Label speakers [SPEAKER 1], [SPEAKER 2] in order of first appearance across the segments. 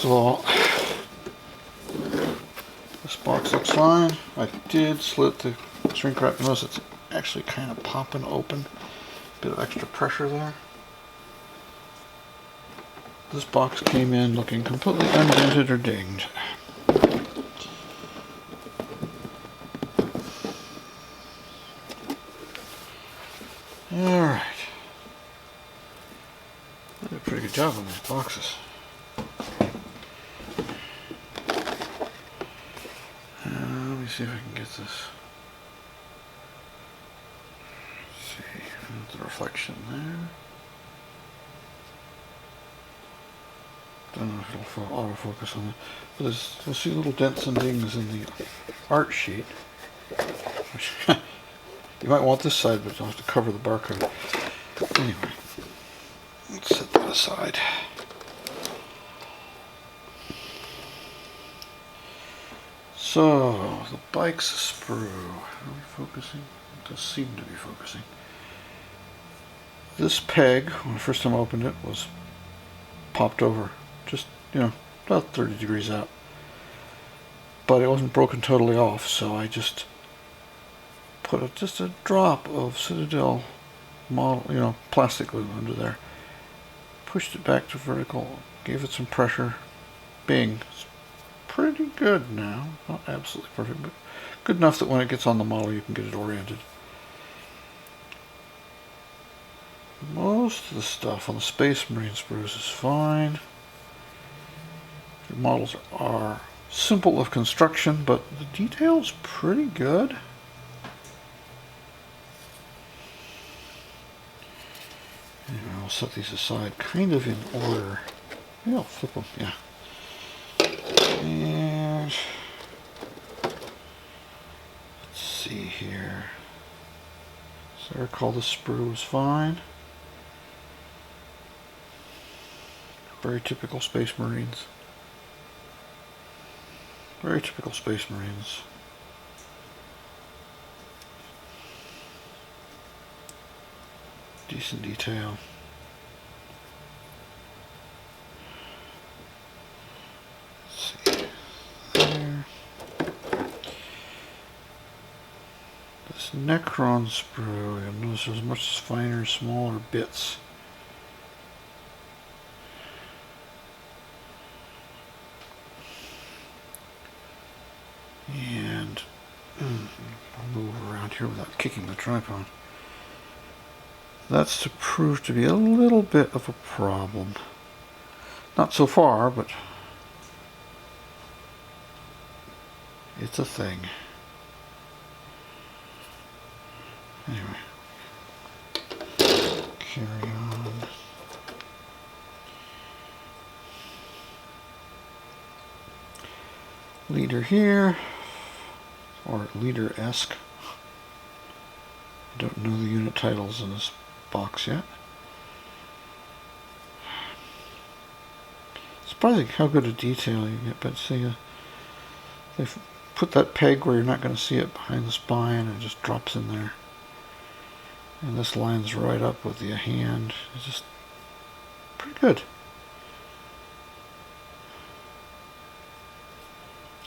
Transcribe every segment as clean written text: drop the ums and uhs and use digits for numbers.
[SPEAKER 1] First of all, this box looks fine. I did slit the shrink wrap. Notice it's actually kind of popping open. Bit of extra pressure there. This box came in looking completely undented or dinged. Alright. I did a pretty good job on these boxes. Let me see if I can get this. Let's see, the reflection there. Don't know if it'll autofocus on it. But you'll see little dents and dings in the art sheet. You might want this side, but you'll have to cover the barcode. Anyway, let's set that aside. So, the bike's sprue. Are we focusing? It does seem to be focusing. This peg, when the first time I opened it, was popped over. Just, about 30 degrees out. But it wasn't broken totally off, so I just put just a drop of Citadel model, plastic glue under there. Pushed it back to vertical, gave it some pressure. Bing. It's pretty good now. Not absolutely perfect, but good enough that when it gets on the model you can get it oriented. Most of the stuff on the Space Marine sprues is fine. The models are simple of construction, but the detail's pretty good. Anyway, I'll set these aside kind of in order. Yeah, I'll flip them, yeah. And let's see here. So I recall the sprue was fine. Very typical Space Marines. Very typical Space Marines. Decent detail. Let's see. There. This Necron sprue, you'll notice there's much finer, smaller bits. And I'll move around here without kicking the tripod. That's to prove to be a little bit of a problem. Not so far, but it's a thing. Anyway, carry on. Leader here, or leader-esque. I don't know the unit titles in this box yet. Surprising how good a detail you get, but see, they've put that peg where you're not going to see it behind the spine, and it just drops in there. And this lines right up with the hand. It's just pretty good.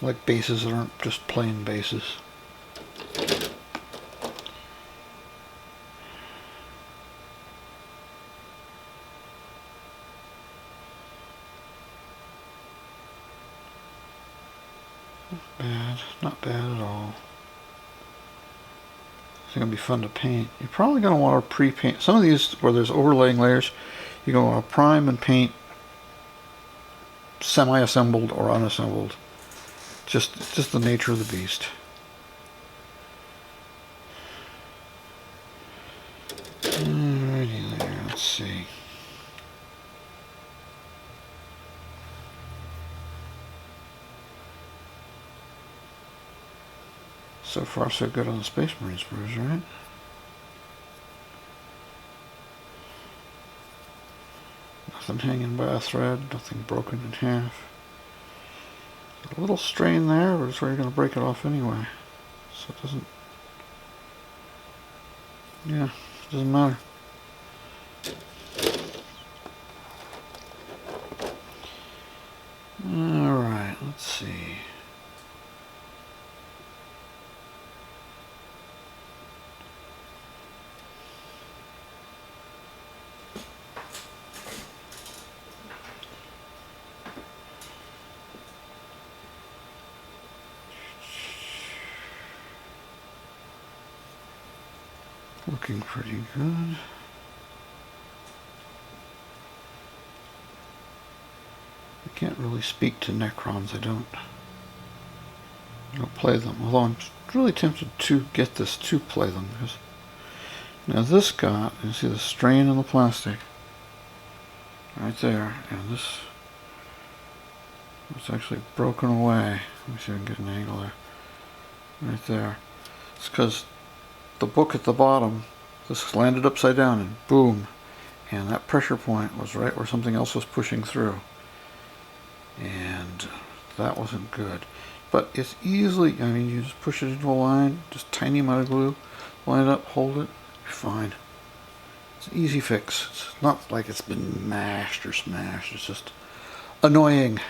[SPEAKER 1] Like bases that aren't just plain bases. Not bad at all. It's going to be fun to paint. You're probably going to want to pre-paint. Some of these, where there's overlaying layers, you're going to want to prime and paint semi-assembled or unassembled. Just the nature of the beast. Alrighty there, let's see. So far so good on the Space Marine sprues, right? Nothing hanging by a thread, nothing broken in half. A little strain there, but it's where you're going to break it off anyway. So it doesn't matter. Alright, let's see. Looking pretty good. I can't really speak to Necrons, I don't play them, although I'm really tempted to get this to play them, because now this got, you see the strain in the plastic right there, and this was actually broken away. Let me see if I can get an angle there. Right there. It's because the book at the bottom, this landed upside down and boom, and that pressure point was right where something else was pushing through, and that wasn't good. But it's easily, I mean, you just push it into a line, just tiny amount of glue, line it up, hold it, you're fine. It's an easy fix. It's not like it's been mashed or smashed, it's just annoying.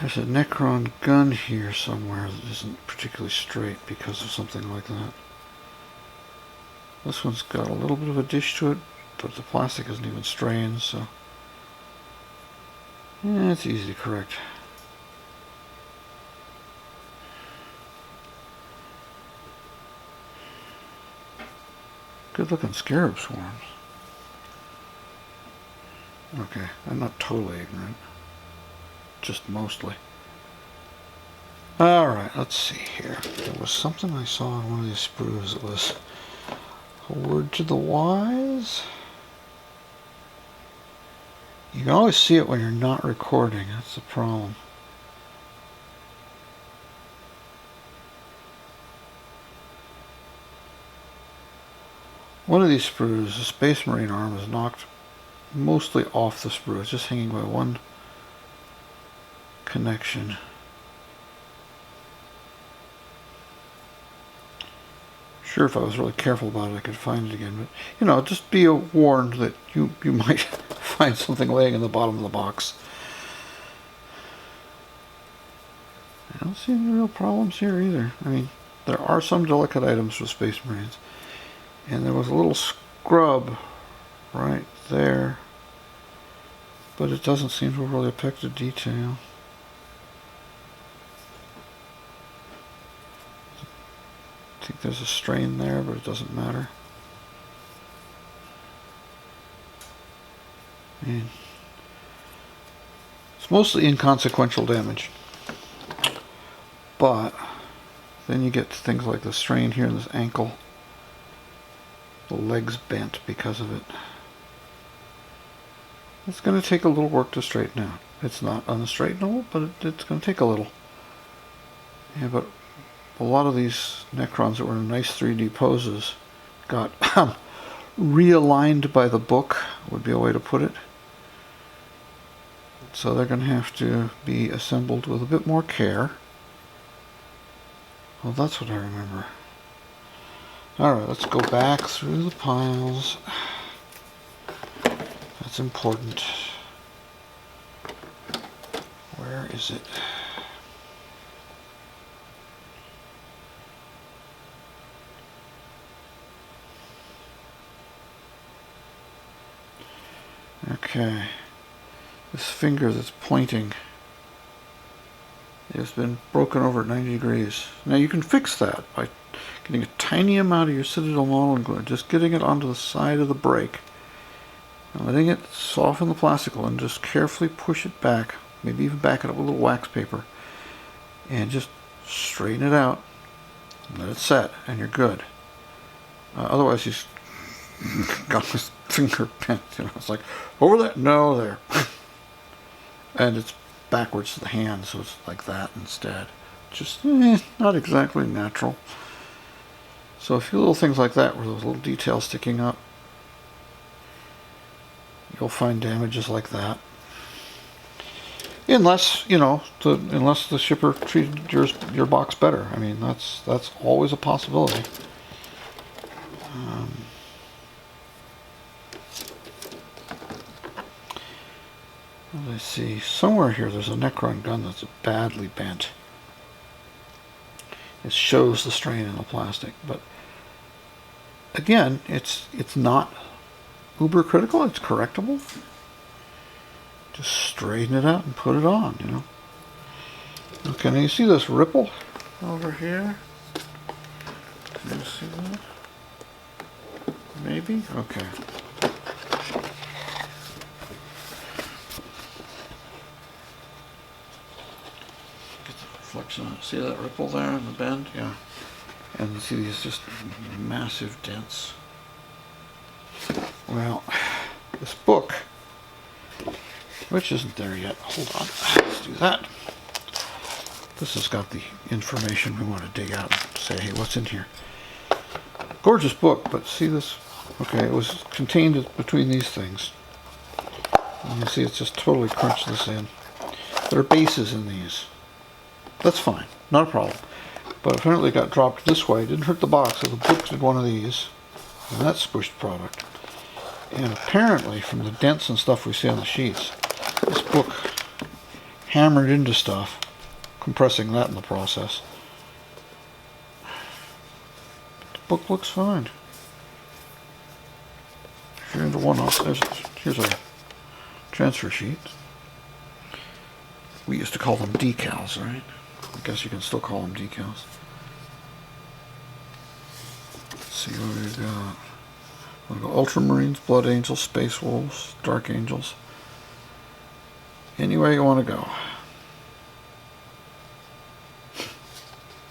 [SPEAKER 1] There's a Necron gun here somewhere that isn't particularly straight because of something like that. This one's got a little bit of a dish to it, but the plastic isn't even strained, so yeah, it's easy to correct. Good looking scarab swarms. Okay, I'm not totally ignorant. Just mostly. Alright, let's see here. There was something I saw in one of these sprues that was a word to the wise. You can always see it when you're not recording, that's the problem. One of these sprues, the Space Marine arm, is knocked mostly off the sprue. It's just hanging by one connection. Sure, if I was really careful about it, I could find it again. But, you know, just be warned that you might find something laying in the bottom of the box. I don't see any real problems here either. I mean, there are some delicate items with Space Marines. And there was a little scrub right there. But it doesn't seem to have really affected detail. I think there's a strain there, but it doesn't matter. And it's mostly inconsequential damage. But then you get to things like the strain here in this ankle. The leg's bent because of it. It's going to take a little work to straighten out. It's not unstraightenable, but it's going to take a little. Yeah, but a lot of these Necrons that were in nice 3D poses got realigned by the book, would be a way to put it. So they're going to have to be assembled with a bit more care. Well, that's what I remember. Alright, let's go back through the piles. That's important. Where is it? Okay. This finger that's pointing has been broken over at 90 degrees. Now you can fix that by getting a tiny amount of your Citadel modeling glue, just getting it onto the side of the break, and letting it soften the plastic and just carefully push it back, maybe even back it up with a little wax paper, and just straighten it out, and let it set, and you're good. Otherwise, you got my finger bent, you know, it's like, over there, no, there. And it's backwards to the hand, so it's like that instead. Just not exactly natural. So a few little things like that, where those little details sticking up, you'll find damages like that. Unless, you know, unless the shipper treated your box better. I mean, that's always a possibility. As I see, somewhere here there's a Necron gun that's badly bent. It shows the strain in the plastic, but again, it's not uber critical. It's correctable. Just straighten it out and put it on, you know. Okay, now you see this ripple over here? Can you see that? Maybe? Okay. Get the reflection on it. See that ripple there in the bend? Yeah. And you see these just massive dents. Well, this book, which isn't there yet. Hold on. Let's do that. This has got the information we want to dig out and say, hey, what's in here? Gorgeous book, but see this? Okay, it was contained between these things. And you see it's just totally crunched this in. There are bases in these. That's fine, not a problem. But apparently it got dropped this way. It didn't hurt the box, so the book did one of these. And that's squished product. And apparently, from the dents and stuff we see on the sheets, this book hammered into stuff, compressing that in the process. The book looks fine. If you're into one-off, here's a transfer sheet. We used to call them decals, right? I guess you can still call them decals. Let's see what we've got. We've got Ultramarines, Blood Angels, Space Wolves, Dark Angels. Anywhere you want to go.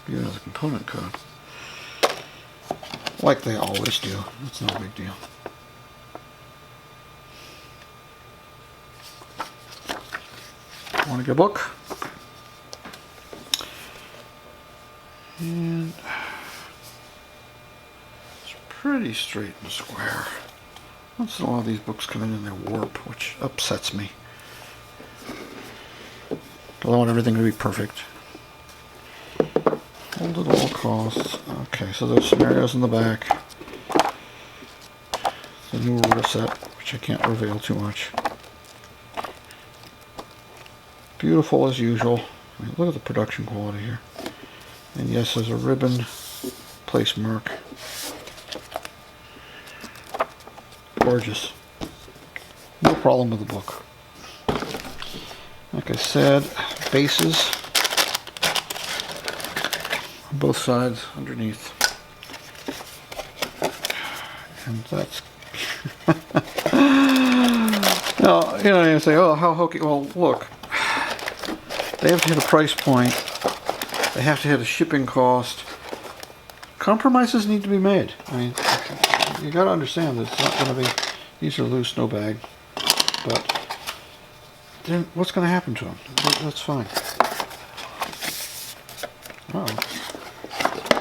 [SPEAKER 1] Even as a component code. Like they always do. It's no big deal. Want to get a book? And it's pretty straight and square. Once in a while these books come in and they warp, which upsets me. Because I want everything to be perfect. Hold at all costs. Okay, so there's scenarios in the back. It's a new rule set, which I can't reveal too much. Beautiful as usual. I mean, look at the production quality here. And yes, there's a ribbon place mark. Gorgeous. No problem with the book. Like I said, bases on both sides underneath. And that's... Now, you say, oh, how hokey. Well, look. They have to hit a price point. They have to hit a shipping cost. Compromises need to be made. I mean, you got to understand that it's not going to be, these are loose, no bag. But then what's going to happen to them? That's fine.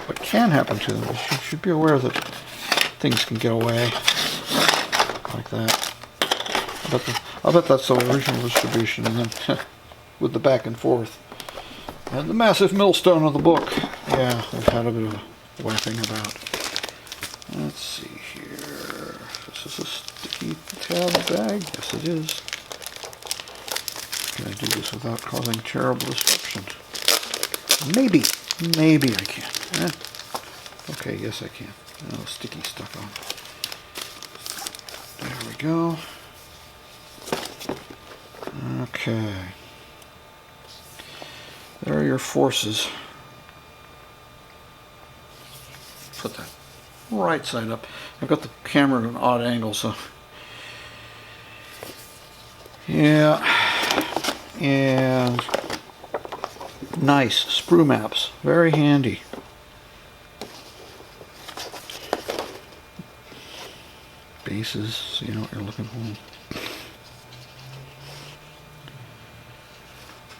[SPEAKER 1] What can happen to them is you should be aware that things can get away like that. I bet that's the original distribution, and then with the back and forth. And the massive millstone of the book. Yeah, we've had a bit of a whapping about. Let's see here. This is a sticky tab bag. Yes, it is. Can I do this without causing terrible disruption? Maybe. Maybe I can. Okay, yes I can. Oh, sticky stuff on. There we go. Okay. There are your forces. Put that right side up. I've got the camera at an odd angle, so... Yeah. And... nice. Sprue maps. Very handy. Bases, so you know what you're looking for.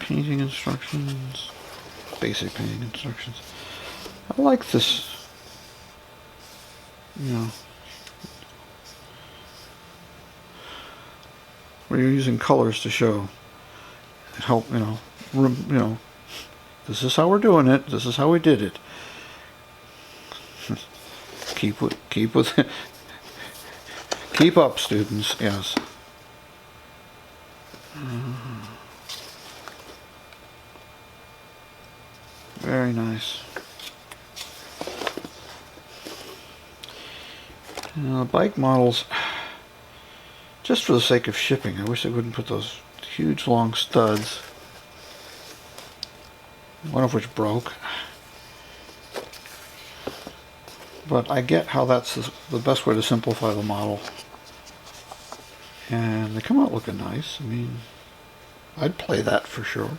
[SPEAKER 1] Painting instructions, basic painting instructions. I like this, you know, where you're using colors to show, help, you know, this is how we're doing it, this is how we did it. keep up, students, yes. Very nice. Now, the bike models, just for the sake of shipping, I wish they wouldn't put those huge long studs, one of which broke. But I get how that's the best way to simplify the model. And they come out looking nice. I mean, I'd play that for sure.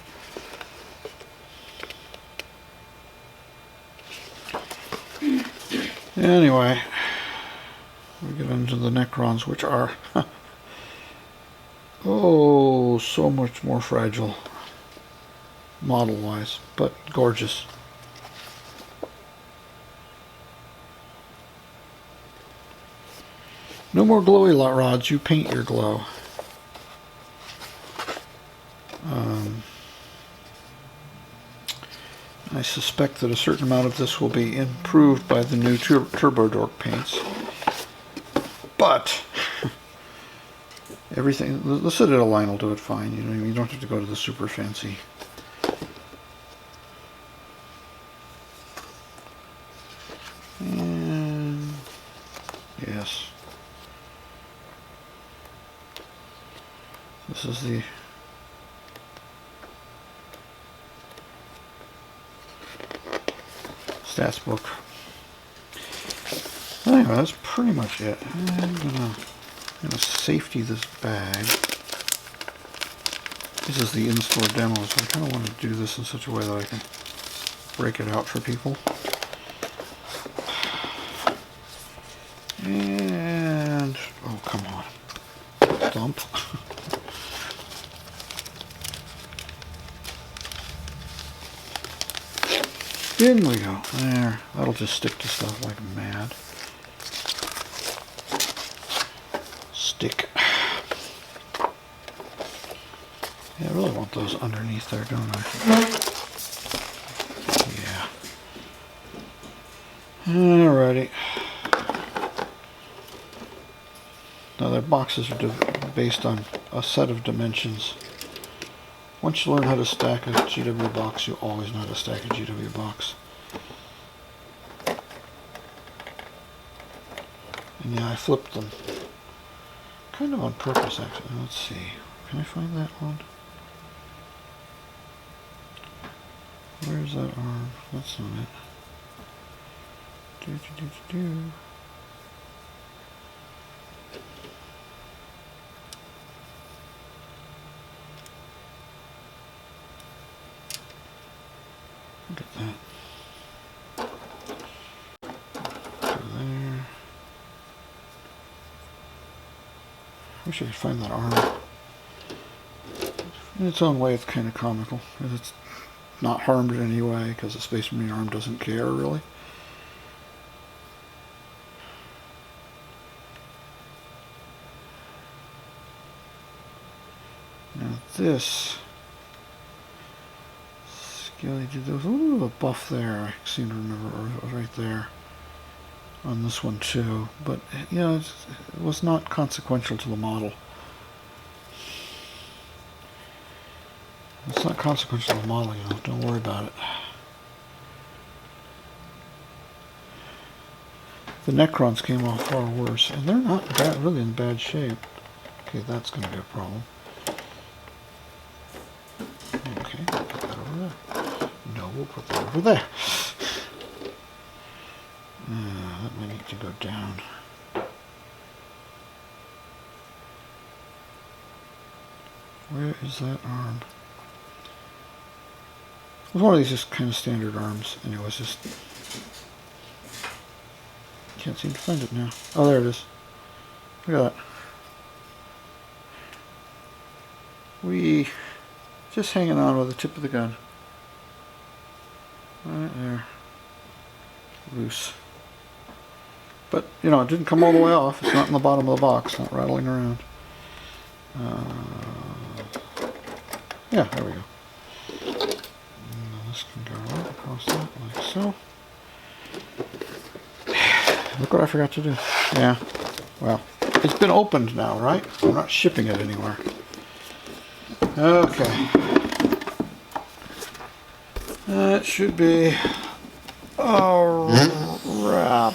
[SPEAKER 1] Anyway, we get into the Necrons, which are oh, so much more fragile model-wise, but gorgeous. No more glowy rods, you paint your glow. I suspect that a certain amount of this will be improved by the new Turbo Dork paints. But everything, the Citadel line will do it fine. You don't have to go to the super fancy. And yes, this is the stats book. Anyway, that's pretty much it. I'm gonna safety this bag. This is the in-store demo, so I kind of want to do this in such a way that I can break it out for people. And oh, come on, dump. In we go. There. That'll just stick to stuff like mad. Stick. Yeah, I really want those underneath there, don't I? Yeah. Alrighty. Now their boxes are based on a set of dimensions. Once you learn how to stack a GW box, you always know how to stack a GW box. And yeah, I flipped them. Kind of on purpose, actually. Let's see. Can I find that one? Where's that arm? That's not it. Look at that. Go there. Wish I could find that arm. In its own way, it's kind of comical. It's not harmed in any way because the Space Marine arm doesn't care, really. Now this... There was a little bit of a buff there, I seem to remember, right there on this one too, but you know, it was not consequential to the model. It's not consequential to the model, you know, don't worry about it. The Necrons came off far worse, and they're not really in bad shape. Okay, that's going to be a problem. Okay, put that over there. No, we'll put that over there. That might need to go down. Where is that arm? It was one of these just kind of standard arms, and it was just... Can't seem to find it now. Oh, there it is. Look at that. We just hanging on with the tip of the gun. Right there. Loose. But, you know, it didn't come all the way off. It's not in the bottom of the box, not rattling around. Yeah, there we go. This can go right across that, like so. Look what I forgot to do. Yeah, well, it's been opened now, right? I'm not shipping it anywhere. Okay. That should be a wrap.